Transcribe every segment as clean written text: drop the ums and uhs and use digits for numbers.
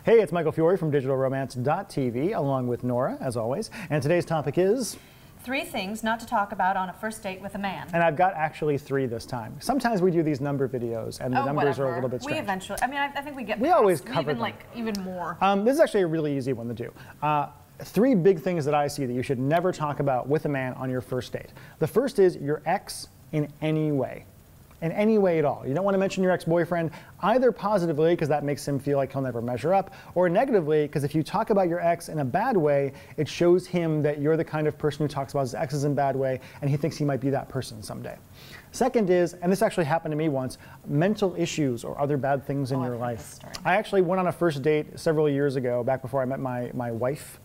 Hey, it's Michael Fiore from digitalromance.tv, along with Nora, as always. And today's topic is 3 things not to talk about on a first date with a man. And I've got actually 3 this time. Sometimes we do these number videos, and the numbers are a little bit strange. We eventually, I mean, I think we get We always cover them. Even more. This is actually a really easy one to do. 3 big things that I see that you should never talk about with a man on your first date. The first is your ex in any way. In any way at all. You don't want to mention your ex-boyfriend either positively, because that makes him feel like he'll never measure up, or negatively, because if you talk about your ex in a bad way, it shows him that you're the kind of person who talks about his exes in a bad way, and he thinks he might be that person someday. Second is, and this actually happened to me once, mental issues or other bad things in your life. I actually went on a first date several years ago, back before I met my wife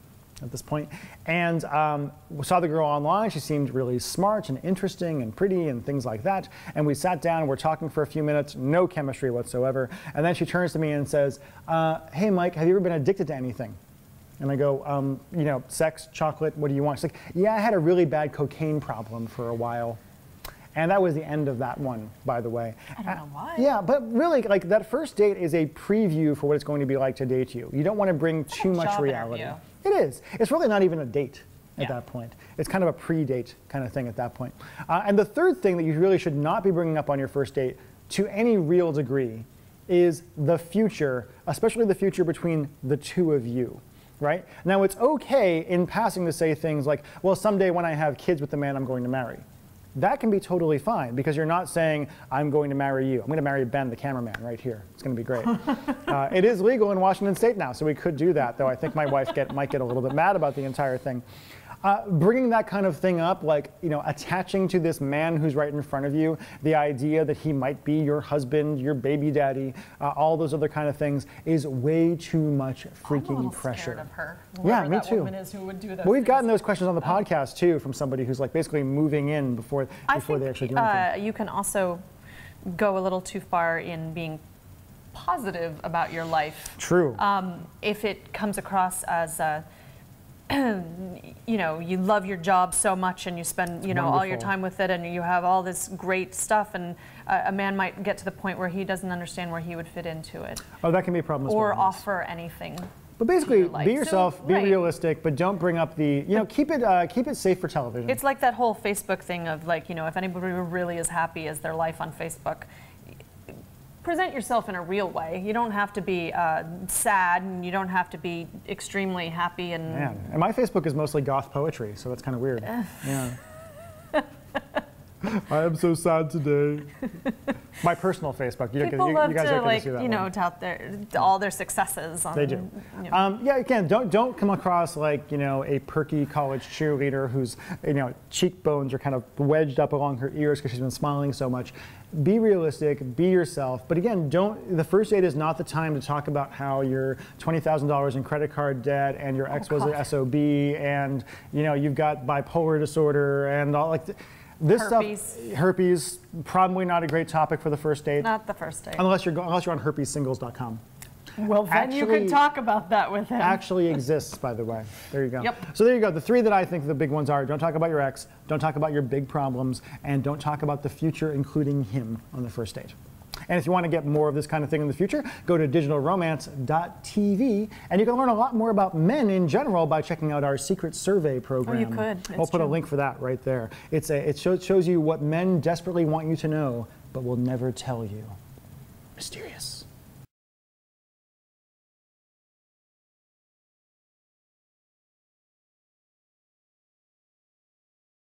at this point, and saw the girl online. She seemed really smart and interesting and pretty and things like that. And we sat down and we're talking for a few minutes, no chemistry whatsoever. And then she turns to me and says, hey Mike, have you ever been addicted to anything? And I go, you know, sex, chocolate, what do you want? She's like, yeah, I had a really bad cocaine problem for a while. And that was the end of that one, by the way. I don't know why. Yeah, but really, like, that first date is a preview for what it's going to be like to date you. You don't want to bring too much reality. It is. It's really not even a date at that point. It's kind of a pre-date kind of thing at that point. And the third thing that you really should not be bringing up on your first date to any real degree is the future, especially the future between the two of you. Right? Now, it's okay in passing to say things like, well, someday when I have kids with the man I'm going to marry. That can be totally fine, because you're not saying, I'm going to marry you. I'm going to marry Ben, the cameraman, right here. It's going to be great. It is legal in Washington State now, so we could do that, though I think my wife might get a little bit mad about the entire thing. Bringing that kind of thing up, like, you know, attaching to this man who's right in front of you, the idea that he might be your husband, your baby daddy, all those other kind of things, is way too much freaking pressure. I'm a little scared of her. Yeah, me too. Woman is who would do those well, we've gotten those questions on the podcast too, from somebody who's like basically moving in before they actually do anything. You can also go a little too far in being positive about your life. True. If it comes across as you know, you love your job so much and you spend, you know, all your time with it and you have all this great stuff, and a man might get to the point where he doesn't understand where he would fit into it. Oh, that can be a problem as well. Or offer anything. But basically, be yourself, be realistic, but don't bring up the, you know, keep it safe for television. It's like that whole Facebook thing of, like, you know, if anybody really is happy as their life on Facebook, present yourself in a real way. You don't have to be sad, and you don't have to be extremely happy. And man, and my Facebook is mostly goth poetry, so that's kind of weird. Yeah. I am so sad today. My personal Facebook. People love to, like, see that you know, tout all their successes. On, they do. You know. Yeah. Again, don't come across like, you know, a perky college cheerleader whose, you know, cheekbones are kind of wedged up along her ears because she's been smiling so much. Be realistic. Be yourself. But again, the first date is not the time to talk about how you're $20,000 in credit card debt and your ex was an SOB and, you know, you've got bipolar disorder and all like. This herpes, probably not a great topic for the first date. Not the first date. Unless you're on herpessingles.com. Well, then you can talk about that with him. Actually exists, by the way. There you go. Yep. So there you go. The 3 that I think the big ones are: don't talk about your ex, don't talk about your big problems, and don't talk about the future, including him, on the first date. And if you want to get more of this kind of thing in the future, go to digitalromance.tv, and you can learn a lot more about men in general by checking out our secret survey program. Oh, you could. We'll put a link for that right there. It shows you what men desperately want you to know, but will never tell you. Mysterious.